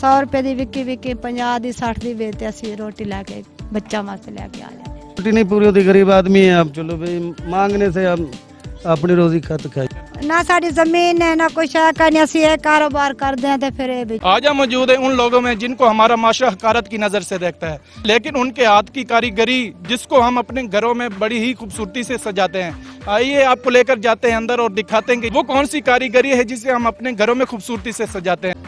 100 रुपए की विकी विकी 50 की 60 की बेचते असी रोटी लैके बच्चा वास्ते लैके आ जाते। रोटी नहीं पूरी होती, गरीब आदमी है। अब चलो भाई मांगने से हम अपनी रोजी खत खाई। ना साड़ी जमीन है ना कुछ है, कहीं असी ये कारोबार कर दें तो फिर ये भी। आज हम मौजूद है उन लोगों में जिनको हमारा माशरा हकारत की नज़र से देखता है, लेकिन उनके हाथ की कारीगरी जिसको हम अपने घरों में बड़ी ही खूबसूरती से सजाते हैं। आइए आपको लेकर जाते हैं अंदर और दिखाते हैं कि वो कौन सी कारीगरी है जिसे हम अपने घरों में खूबसूरती से सजाते हैं।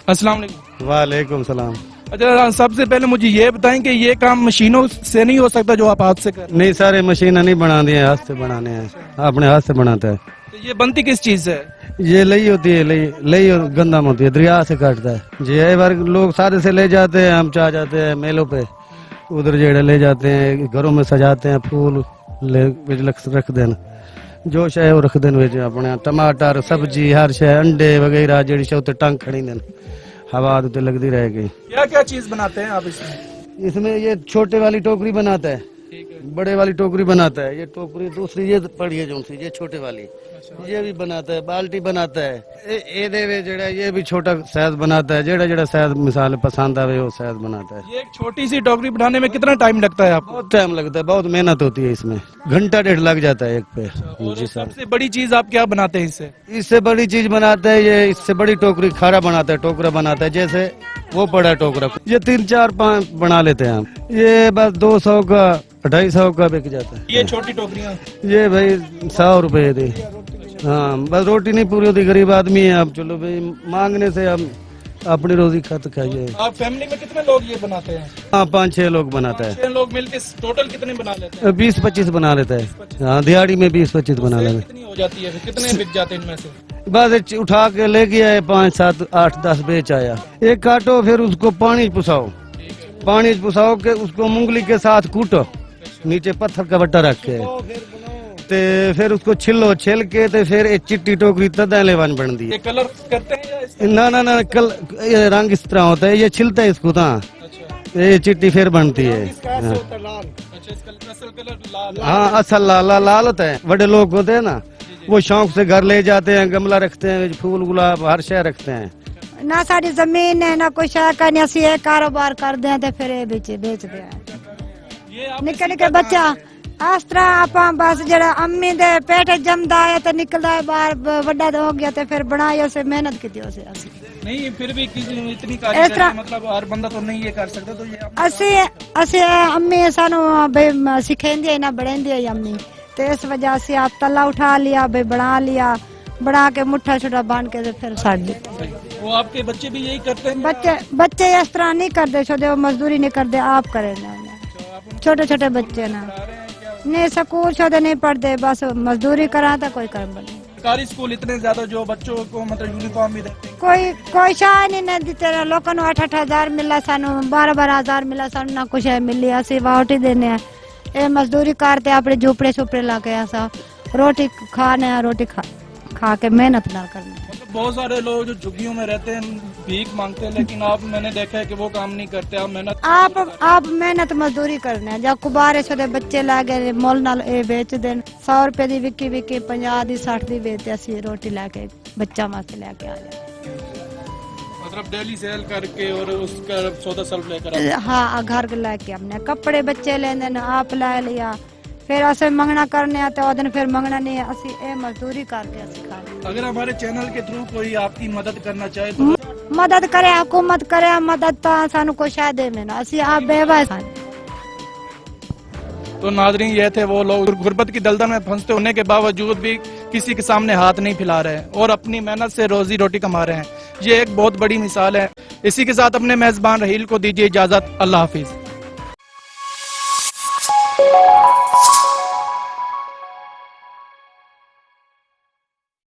अस्सलाम वालेकुम। वालेकुम सलाम। अच्छा, सबसे पहले मुझे ये बताएं कि ये काम मशीनों से नहीं हो सकता जो आप हाथ से कर? नहीं, सारे मशीन नहीं बना दिए, हाथ से बनाने हैं, अपने हाथ से बनाता है। तो ये बनती किस चीज से? ये लई होती है, लई और गंदम होती है, दरिया से काटता है। ये बार लोग सारे से ले जाते हैं, हम चाह जाते हैं मेलों पे, उधर जेड़े ले जाते हैं, घरों में सजाते हैं, फूल रख देना, जो शय वो रख देन, अपने टमाटर सब्जी हर शय अंडे वगैरह जी शे उत्ते टंग खड़ी देन, हवा उत्ते लगती रहेगी। क्या क्या चीज बनाते हैं आप इसमें? इसमें ये छोटे वाली टोकरी बनाता है, बड़े वाली टोकरी बनाता है, ये टोकरी दूसरी ये पड़ी है जो सी, ये छोटे वाली ये भी बनाता है, बाल्टी बनाता है, ये भी छोटा साइज बनाता है, जेड़ा जेड़ा साइज मिसाल पसंद आवे वो साइज बनाता है। ये एक छोटी सी टोकरी बनाने में कितना टाइम लगता है आपको? बहुत टाइम लगता है, बहुत मेहनत होती है इसमें, घंटा डेढ़ लग जाता है एक पे। और जी सर। सबसे बड़ी चीज आप क्या बनाते हैं इससे? इससे बड़ी चीज बनाता है ये, इससे बड़ी टोकरी खारा बनाता है, टोकरा बनाता है, जैसे वो बड़ा टोकरा, ये 3 4 5 बना लेते हैं हम। ये बस 200 का 250 का बिक जाता है। ये छोटी टोकरियाँ ये भाई 100 रुपए दी। हाँ, बस रोटी नहीं पूरी होती, गरीब आदमी है। अब चलो भाई मांगने से हम अपनी रोजी खत खाइए। आप फैमिली में कितने लोग ये बनाते हैं? हाँ, 5 6 लोग बनाता है। 6 लोग मिलके टोटल कितने बना लेते हैं? 20 25 बना लेता है। हाँ, दिहाड़ी में 20 25 बना लेता है। कितनी हो जाती है फिर? कितने बिक जाते हैं इनमें से? बस उठा के ले गया है, 5 7 8 10 बेच आया। एक काटो, फिर उसको पानी पुसाओ, पानी पुसाओ के उसको मूंगली के साथ कूटो, नीचे पत्थर का बट्टा रख के, ते फिर उसको छिलो, छिल के ते फिर एक चिट्टी टोकरी तदा लेवन बन दी। ये कलर करते हैं या इसका? ना ये रंग इस तरह होता है, ये छिलता है इसको, अच्छा। ये चिट्टी फिर बनती है। हाँ, अच्छा, इसका असल कलर लाल? हाँ, असल लाल होता है। बड़े लोग होते हैं ना, वो शौक से घर ले जाते हैं, गमला रखते हैं, फूल गुलाब हर शय रखते हैं। ना साड़ी जमीन है ना कुछ है, कहीं असी ये कारोबार कर दें तो फिर ये बेचते हैं। निक्के निक्के बच्चा इस तरह आप बस जरा अम्मी दे पेट जमदा है तो निकलदा है बाहर, बड़ा हो गया तो फिर बनाया उसे, मेहनत की थी उसे असी। नहीं, फिर भी इतनी कारीगरी, मतलब हर बंदा तो नहीं ये कर सकता, तो ये असी अम्मी सानू भाई सिखेंदी है ना बढ़ेंदी है अम्मी, तो इस वजह से आप तला उठा लिया भाई, बना के मुट्ठा छोटा बांध के तो फिर साड़ दी। वो आपके बच्चे भी यही करते हैं? बच्चे इस तरह नहीं करते, छोटे मजदूरी नहीं करते, आप करें छोटे छोटे बच्चे ना, नहीं स्कूल छोटे नहीं पढ़ते, बस मजदूरी कराता कोई कर्म नहीं। सरकारी स्कूल इतने ज्यादा जो बच्चों को मतलब यूनिफॉर्म भी देते हैं, कोई शाह नहीं देते। लोगों को 8 8 हजार मिला, सानू 12 12 हजार मिला, सानू ना कुछ है मिली, असी वाहटी देने हैं, ये मजदूरी करते अपने झोपड़े छुपड़े ला के, ऐसा रोटी खाने, रोटी खा के मेहनत ना करना। बहुत सारे लोग जो झुग्गियों में रहते हैं भीख मांगते हैं, लेकिन आप, मैंने देखा है कि वो काम नहीं करते, आप मेहनत मजदूरी करना है। जब कुबारे छोटे बच्चे लागे मोल नाल बेच देन, 100 रुपए की विकी विकी 50 की 60 की बेचते असी रोटी लैके बच्चा वास्ते लैके आ जाते। मतलब डेली सेल करके और उसका सौदा सल्फ लेकर? हाँ, घर लेके अपने कपड़े बच्चे लेने आप ला लिया, फिर असे मंगना करने आते और दिन फिर मंगना नहीं है, असी ए मजदूरी करके असी खा। अगर हमारे चैनल के थ्रू कोई आपकी मदद करना चाहे तो मदद करे, हुकूमत करे मदद, तो सानू को शायद में ना, असी आप बेवा। तो नाज़रीन, ये थे वो लोग गुर्बत की दलदल में फंसते होने के बावजूद भी किसी के सामने हाथ नहीं फैला रहे और अपनी मेहनत से रोजी रोटी कमा रहे हैं। ये एक बहुत बड़ी मिसाल है। इसी के साथ अपने मेजबान रहील को दीजिए इजाजत। अल्लाह हाफिज।